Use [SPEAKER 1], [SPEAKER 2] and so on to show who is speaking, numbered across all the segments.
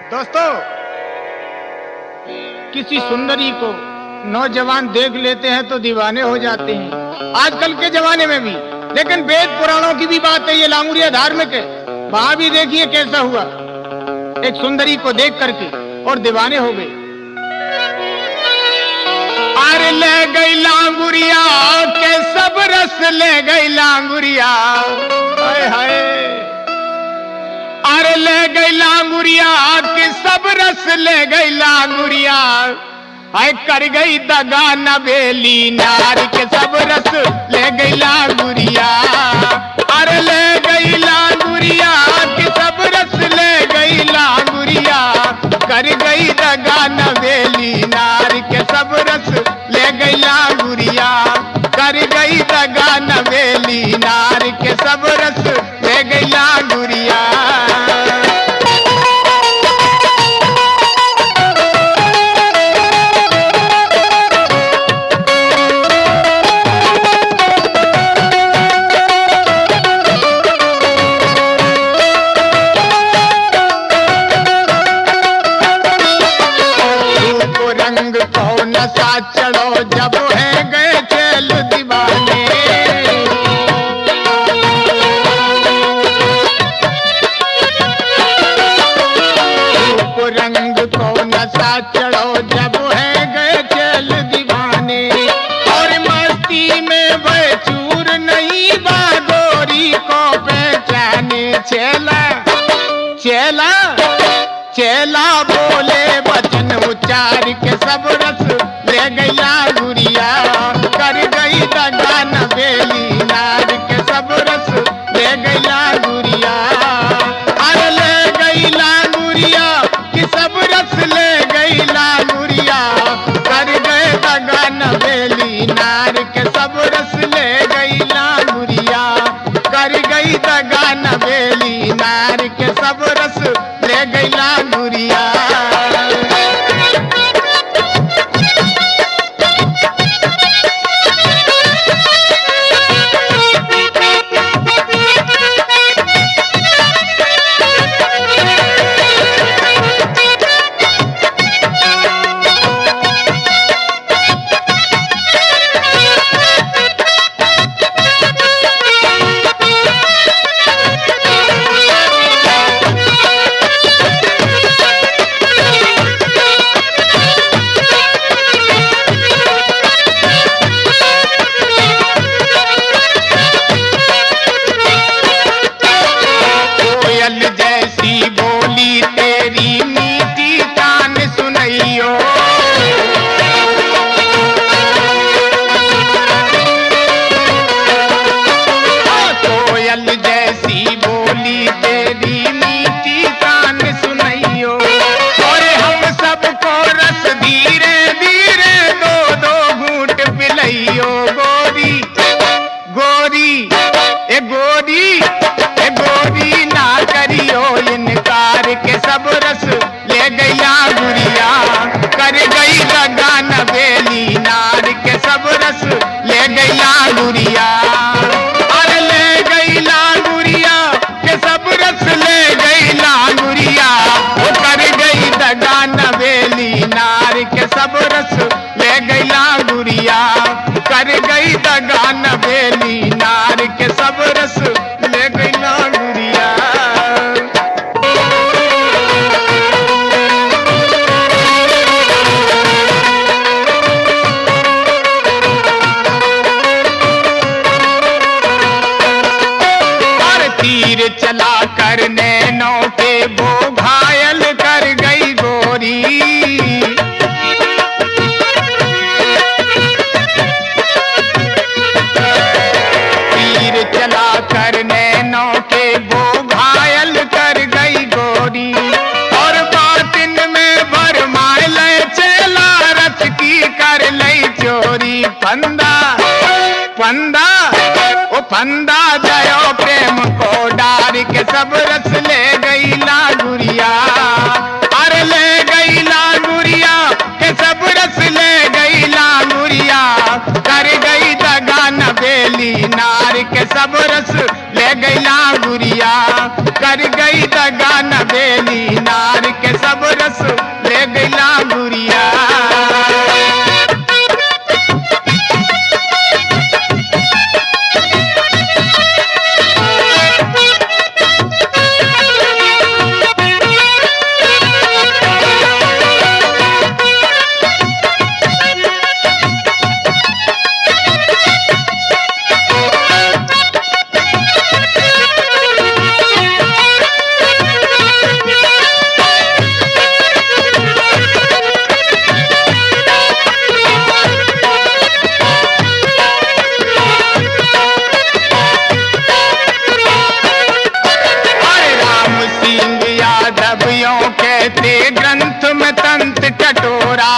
[SPEAKER 1] दोस्तों, किसी सुंदरी को नौजवान देख लेते हैं तो दीवाने हो जाते हैं, आजकल के जमाने में भी। लेकिन वेद पुराणों की भी बात है, ये लांगुरिया धार्मिक है। वहां भी देखिए कैसा हुआ, एक सुंदरी को देख करके और दीवाने हो गए। अरे ले गई लांगुरिया के सब रस ले गई लांगुरिया, हाय हाय। अरे ले गई लांगुरिया के सब रस ले गई लांगुरिया, हाय कर गई दगा नवेली नार के सब रस ले गई लांगुरिया। अरे ले गई लांगुरिया के सब रस ले गई लांगुरिया, कर गई दगा नवेली नार के सब रस ले गई लांगुरिया, कर गई दगा नवेली नार के सब रस ले गई लांगुरिया। चढ़ो जब है गए चल दीवाने, रूप रंग को नशा चढ़ो जब है गए चल दीवाने। और मस्ती में वह चूर नहीं बागोरी को पहचाने। चेला चेला चेला बोले वचन उच्चार के सब रस ले गई लांगुरिया, कर गई दगा नवेली नार के सब रस ले गई लांगुरिया। अरे ले गई लांगुरिया कि सब रस ले गई लांगुरिया, कर गए दगा नवेली नार के सब रस ले गई लांगुरिया, कर गई दगा नवेली नार के सब रस ले गई लांगुरिया। जैसी बोली तेरी मीठी कान सुनइयो, कोयल जैसी बोली तेरी मीठी कान सुनइयो। और हम सबको रस धीरे धीरे दो दो घूंट पिलइयो। गोरी गोरी ए गोरी ए गोरी ना करियो इनकार के सब रस ले गई लांगुरिया, कर गई दगा नवेली नार के सब रस ले गई लांगुरिया। अरे ले गई लांगुरिया के सब रस ले गई लांगुरिया, वो कर गई दगा नवेली नार के सब रस ले गई लांगुरिया, कर गई दगा नवेली नार के सब रस ले गई लांगुरिया। तीर चला कर नैनों के वो घायल कर गई गोरी। तीर चला कर नैनों के वो घायल कर गई गोरी। और बातिन में भरमाए ले चला रथ की कर लई चोरी। फंदा फंदा ओ फंदा जयो प्रेम को डार के सब रस ले गई लांगुरिया। अरे ले गई लांगुरिया के सब रस ले गई लांगुरिया, कर गई दगा नवेली नार के सब रस ले गई लांगुरिया, कर गई दगा नवेली नार के सब कहते ग्रंथ में तंत कटोरा।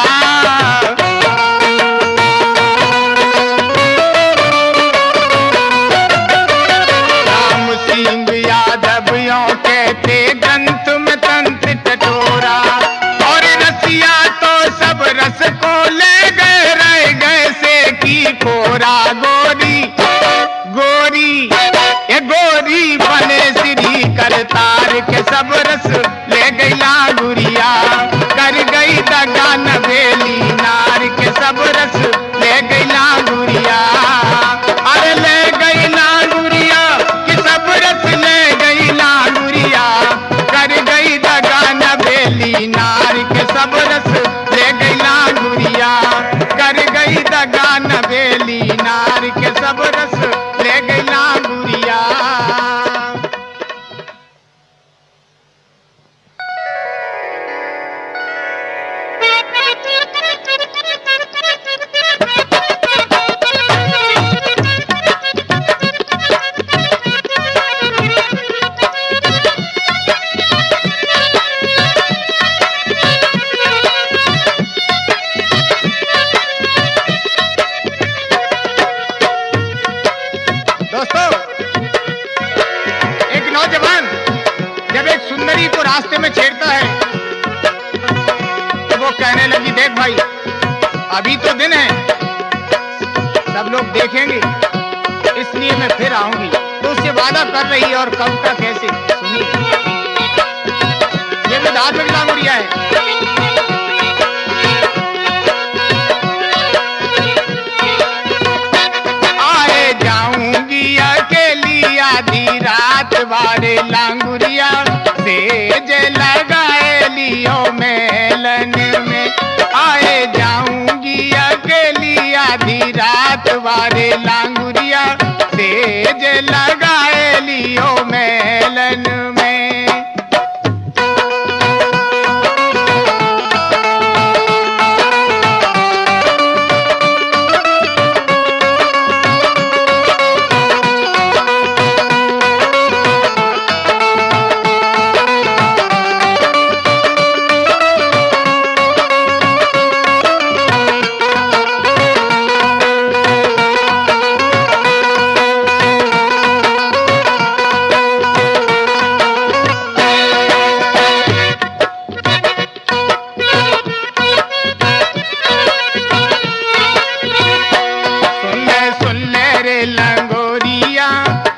[SPEAKER 1] राम सिंह यादव यों कहते ग्रंथ में तंत कटोरा। और रसिया तो सब रस को ले गए, रह गए से की कोरा। गोरी गोरी ये गोरी बने श्री करतार के सब रस ले गई लांगुरिया। कर गई दगा नवेली नार के सब रस ले गई लांगुरिया। अरे ले गई लांगुरिया कि सब रस ले गई लांगुरिया। कर गई दगा नवेली नार के सब रस ले गई लांगुरिया। कर गई दगा नवेली नार के सब रस ले गई लांगुरिया। रास्ते में छेड़ता है तो वो कहने लगी, देख भाई अभी तो दिन है, सब लोग देखेंगे, इसलिए मैं फिर आऊंगी। तो उससे वादा कर रही है और कब का कैसे सुनिए। ये भी धार्मिक लांगुरिया है। आए जाऊंगी अकेली आधी रात वारे लांगुरिया। तेज लगाए लियो मेलन में। आए जाऊंगी अकेली आधी रात वारे लांगुरिया। तेज लगाए लियो मेलन में।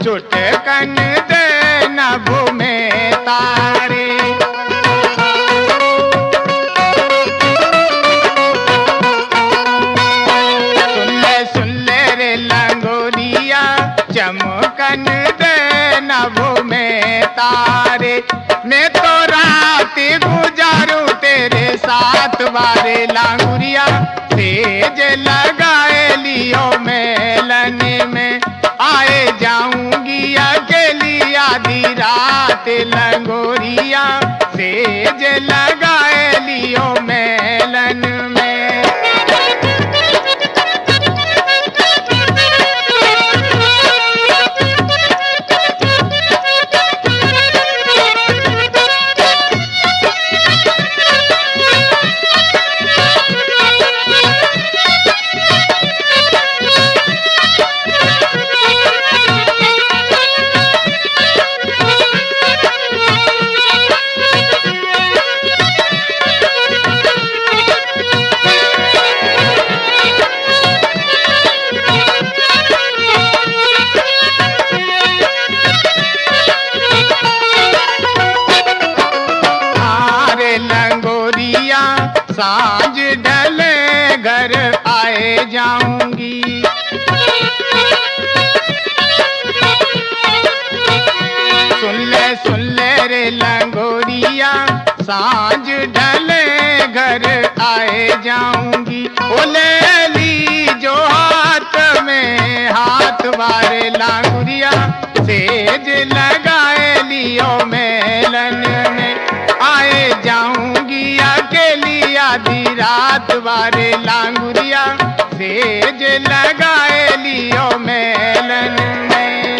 [SPEAKER 1] चुटकन दे नभ में तारे। सुन ले रे लंगोरिया चमकन दे नभ में तारे। मैं तो रात गुजारूं तेरे साथ वारे लांगुरिया। तेज लगाए लियो मेलन में। आए जाऊंगी अकेली आधी रात लंगोरिया। तेज लगाए लियो मेलन में। सांझ ढले घर आए जाऊंगी। सुन ले रे लंगोरिया सांझ ढले घर आए जाऊंगी। ओ ले ली जो हाथ में हाथ वारे लांगुरिया। तेज लगाए लियो मेलन में। आए जाऊंगी अकेली आधी रात वारे लांगुरिया। तेज लगाए लियो मेलन में।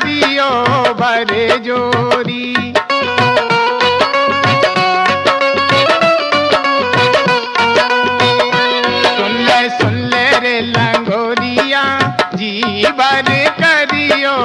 [SPEAKER 1] करियो बर जोरी। सुन ले रे लंगोरिया जी बर करियो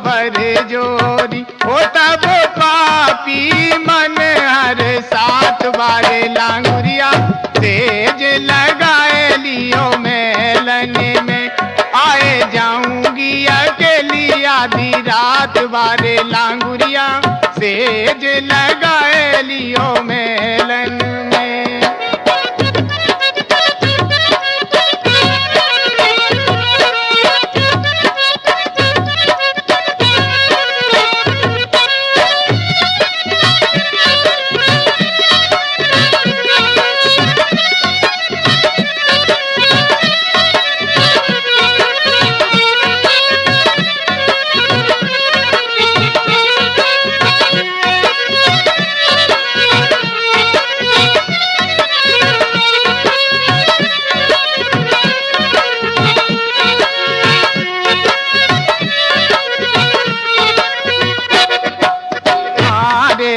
[SPEAKER 1] बर जोरी। हो तब पापी मन हर साथ बारे लांगुरिया तेज लगाए लियो मेलन में। आए जाऊंगी अकेली आधी रात बारे लांगुरिया सेज लगाए लियो मेलन में।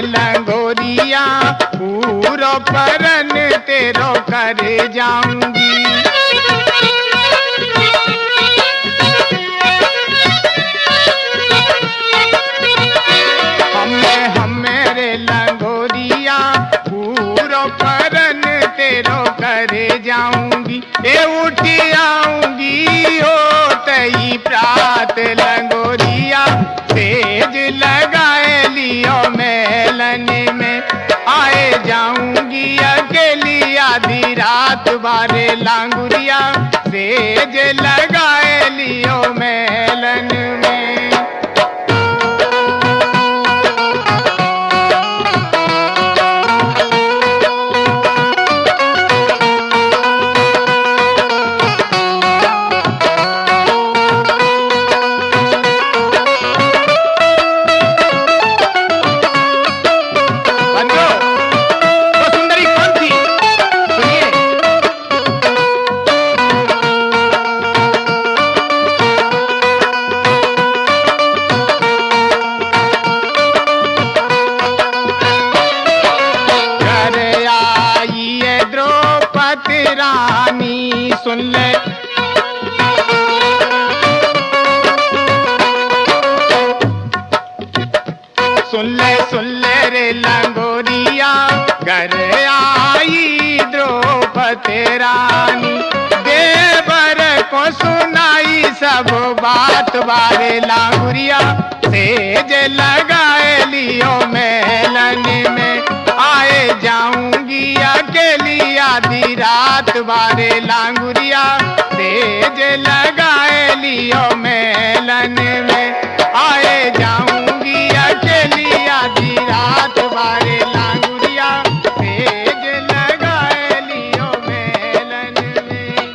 [SPEAKER 1] लंगोरिया पूरो परन तेरो कर जाऊंगी। मेरे लंगोरिया पूरो परन तेरो कर जाऊंगी। ए उठी आऊंगी हो तई प्रात लंगोरिया तेज लगाए लियो मेलन में। आए जाऊंगी अकेली आधी रात बारे लांगुरिया तेज लगाए लियो मेलन में। रानी सुन ले सुन ले रे लंगोरिया घर आई द्रौपदी रानी। देवर को सुनाई सब बात बारे लांगुरिया सेज लगाए लियो मेलन में। आए जाऊंगी अकेली आधी रात बारे लांगुरिया तेज लगाए लियो मेलन में। आए जाऊंगी अकेली आधी रात बारे लांगुरिया तेज लगाए लियो मेलन में।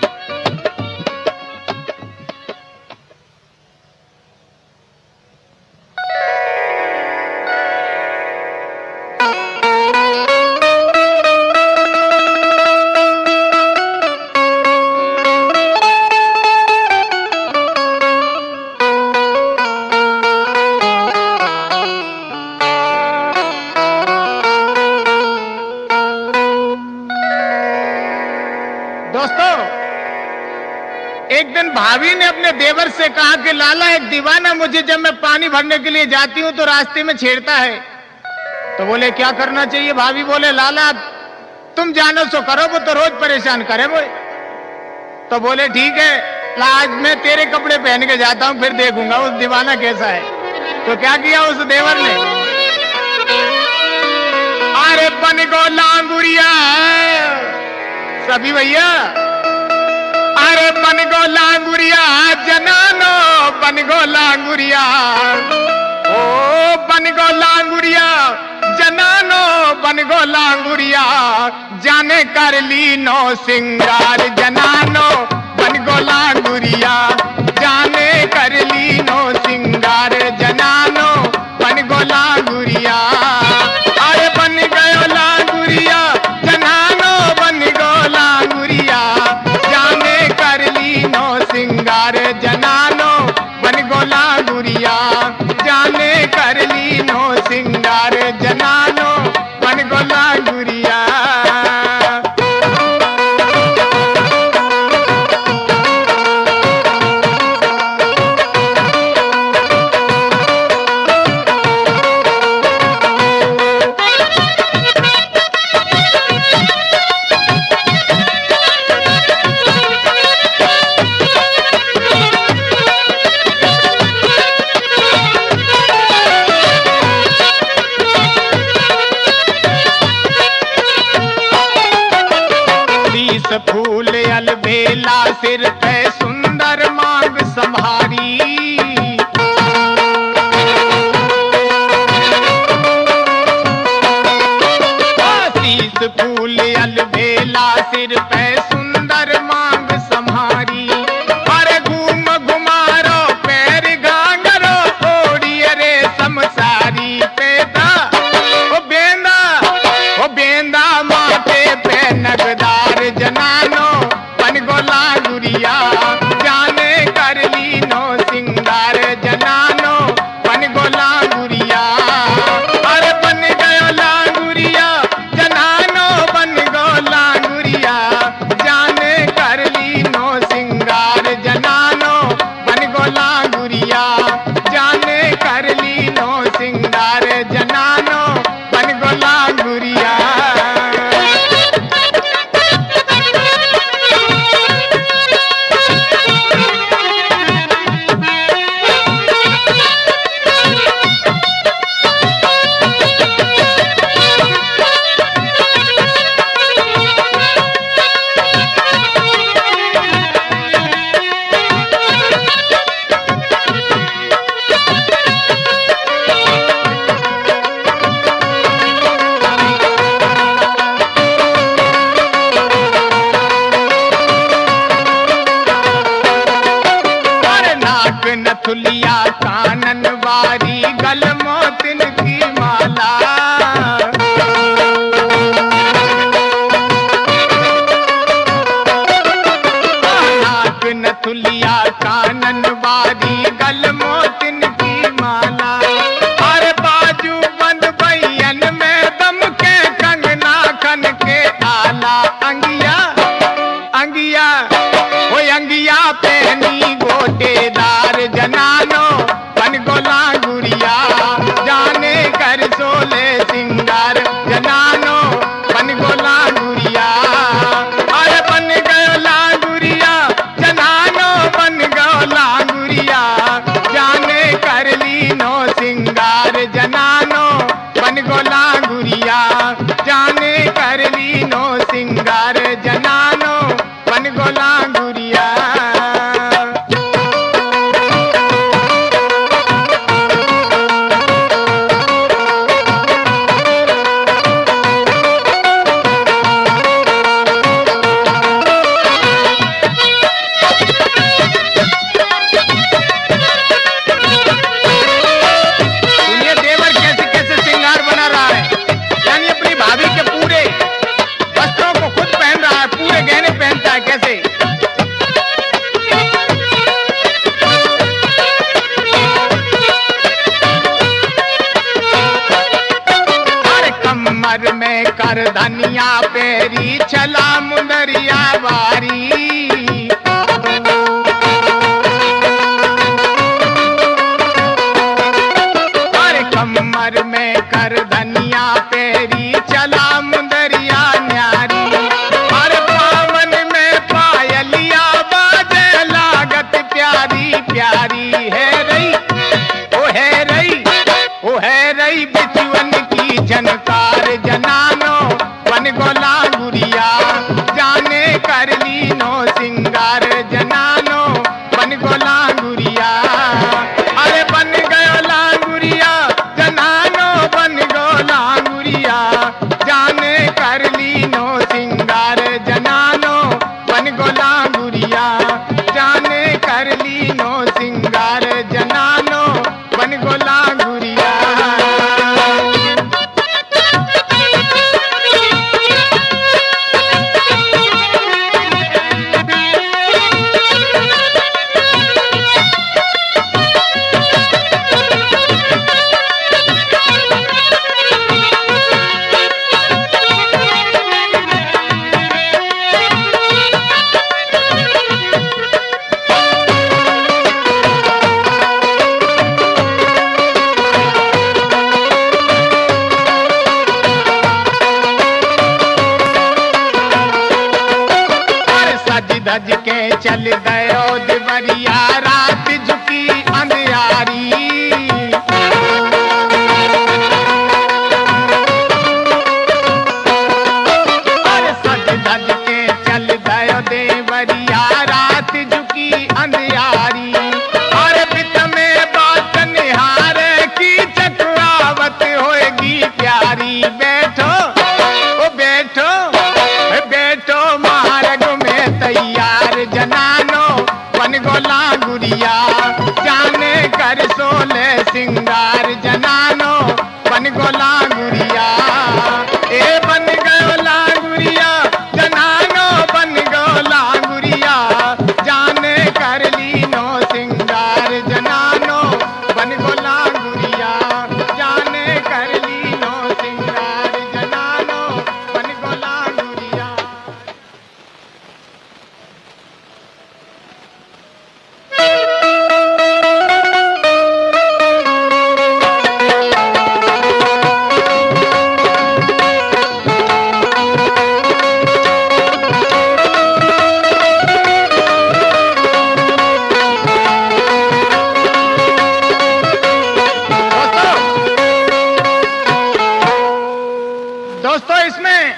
[SPEAKER 1] दोस्तों, एक दिन भाभी ने अपने देवर से कहा कि लाला एक दीवाना मुझे जब मैं पानी भरने के लिए जाती हूं तो रास्ते में छेड़ता है। तो बोले क्या करना चाहिए? भाभी बोले लाला तुम जानो सो करो, वो तो रोज परेशान करे वो। तो बोले ठीक है, आज मैं तेरे कपड़े पहन के जाता हूं, फिर देखूंगा उस दीवाना कैसा है। तो क्या किया उस देवर ने? अरे बन गो लांगुरिया सभी भैया, अरे बन गो लांगुरिया जनानो बन गो लांगुरिया। ओ बन गो लांगुरिया जनानो बन गो लांगुरिया। जाने कर ली नो सिंगार जनानो बन गो लांगुरिया। जाने कर ली नो सिंगार जनानो बन गो लांगुरिया। अरे बन गयो लांगुरिया जनानो बन गो लांगुरिया। जाने कर ली नो सिंगार जनानो बन गो लांगुरिया। गल मोतिन की माला। नाक नथुलिया कानन बारी गल मोतिन की माला। हर बाजू बंद बैयन में दम के कंगना खन के आला। अंगिया अंगिया वो अंगिया पहनी गोटेदार जनानो बन गोला गुड़िया जाने कर सोले सिंगार जनानो बन गोला गुड़िया। अरे बन गोला गुड़िया जनानो बन गोला गुड़िया जाने कर लीनो सिंगार जनानो बन गोला गुड़िया जाने कर लीनो सिंगार जनानो बन गोला गुड़िया। सुनिए देवर कैसे कैसे श्रृंगार बना रहा है, यानी अपनी भाभी के पूरे वस्त्रों को खुद पहन रहा है, पूरे गहने पहनता है कैसे। अरे कमर में कर धनिया पेरी छला मुंदरिया बारी। अरे कमर में कर धनिया पेरी चला मुंदरिया न्यारी। अरे पावन में पायलिया बाजे लागत प्यारी प्यारी। है रही ओ है रही ओ है रही बिचुअन की झनकार जनानो बन गोला गुड़िया जाने कर लीनो सिंगार जनानो बन गोला गुड़िया। अरे बन गोला गुड़िया जनानो बन गोला गुड़िया जाने कर लीनो सिंगार जनानो बन गोला गुड़िया जाने कर लीनो सिंगार जनानो बन गोला गुड़िया। धज के चल गयो दिवरिया रात झुकी अंधियारी। अरे सज धज के चल गयो देवरिया रात झुकी अंधियारी। अरे पित में बात निहार की चक्रावत होएगी प्यारी। बैठो ओ बैठो बैठो मार्ग में तैयार जनानो बन गोला गुड़िया जाने कर सोले सिंगार जनानो बन गोला गुड़िया। ए बन गोला गुड़िया जनानो बन गोला गुड़िया जाने कर लीनो सिंगार जनानो बन गोला गुड़िया जाने कर लीनो सिंगार जनानो बन गोला गुड़िया। दोस्तों इसमें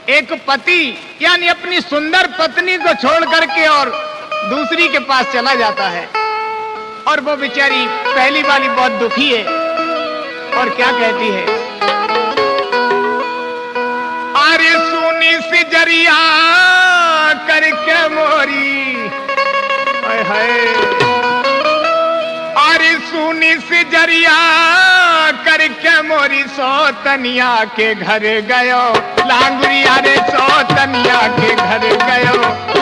[SPEAKER 1] एक पति यानी अपनी सुंदर पत्नी को छोड़ करके और दूसरी के पास चला जाता है और वो बेचारी पहली वाली बहुत दुखी है और क्या कहती है, अरे सुनी सी जरिया करके मोरी, हाय हाय, अरे सुनी सुनी सिजरिया करके मोरी सौतनिया के घर गयो लांगुरिया रे सौतनिया के घर गयो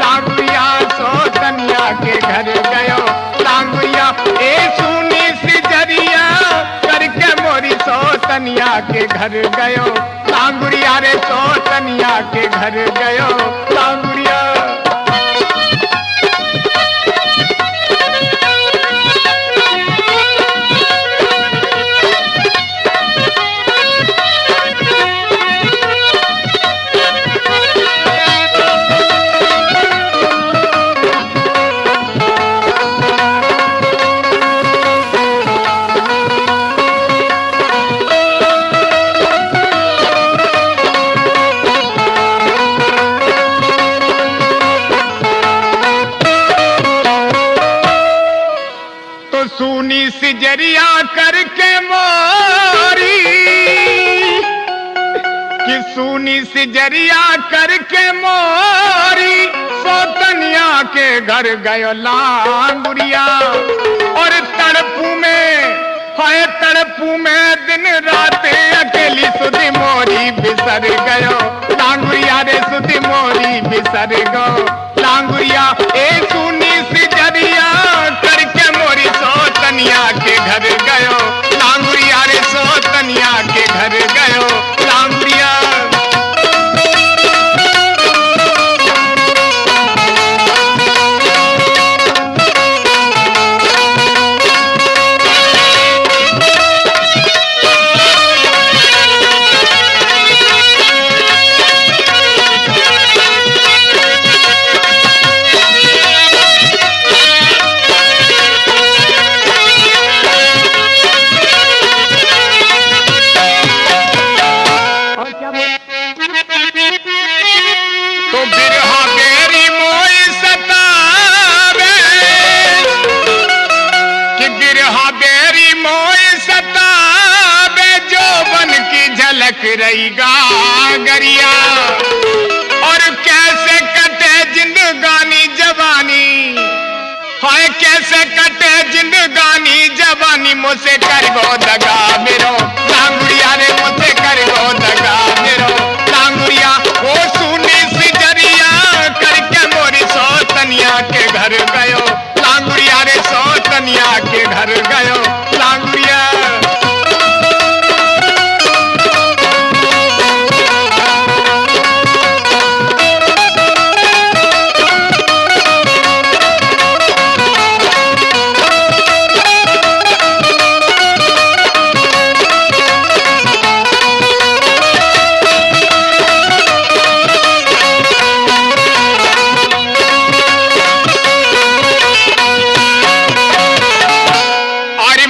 [SPEAKER 1] लांगुरिया सौतनिया के घर गयो लांगुरिया ए सुनी सिजरिया करके मोरी सौतनिया के घर गयो लांगुरिया रे सौतनिया के घर गयो लांगुरिया। सुनी सिजरिया करके मोरी कि सुनी सिजरिया करके मोरी सौतनिया के घर गयो लांगुरिया और तड़पू में दिन रात अकेली सुधी मोरी बिसर गयो लांगुरिया रे सुधी मोरी बिसर गयो लांगुरिया ए सुनी सिजरिया करके मोरी सौतनिया के घर गयो लांगुरिया रे सौतनिया के घर गयो लांगुरिया। तो बिरहा बेरी मोई सतावे कि बिरहा बेरी मोई सतावे जो बन की झलक रही गागरिया और कैसे कटे जिंदगानी जवानी हाय कैसे कटे जिंदगानी जवानी मुझसे करबो दगा मेरो लांगुरिया रे मुझसे करबो दगा मेरो लांगुरिया ओ सुनी सिजरिया करके मोरी सौतनिया के घर गयो लांगुरिया रे सौतनिया के घर गयो लांगुरिया।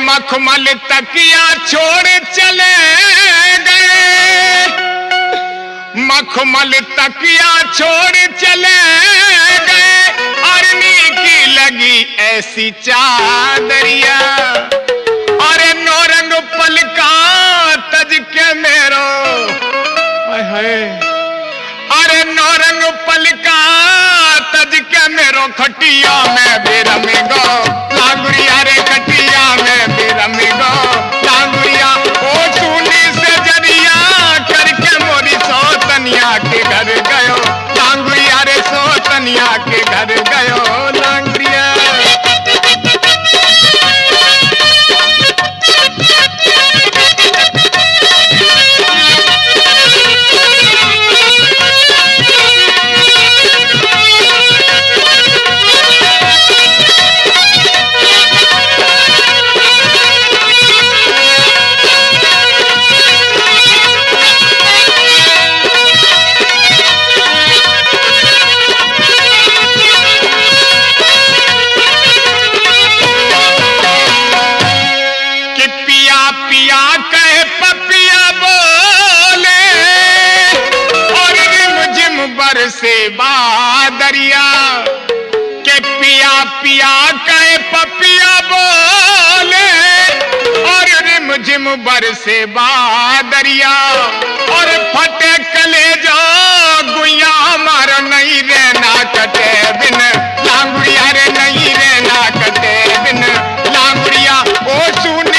[SPEAKER 1] मखमल तकिया छोड़ चले गए मखमल तकिया छोड़ चले गए अरनी की लगी ऐसी चादरिया अरे नौरंग पलका तज के मेरो हाय अरे नौरंग पलका तज के मेरो खटिया में बेरम गो लांगुरिया रे खटिया में बेरम गो लांगुरिया ओ सुनी से जरिया करके मोरी सौतनिया के घर गयो लांगुरिया रे सौतनिया के घर गयो लांगुरिया। से बादरिया के पिया पिया कहे पपिया बोले और रिम झिम बरसे बादरिया और फटे कलेजा गुइया मारो नहीं रहना कटे बिन लांगुड़िया रे नहीं रहना कटे बिन लांगुड़िया ओ सुन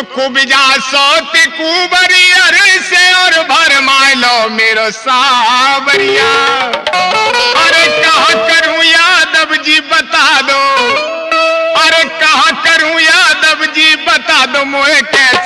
[SPEAKER 1] तो कुबिजा सोत कुबरियर से और भरमाए लो मेरो सावरिया। अरे कहाँ करूं यादव जी बता दो, अरे कहाँ करूं यादव जी बता दो, मोए कह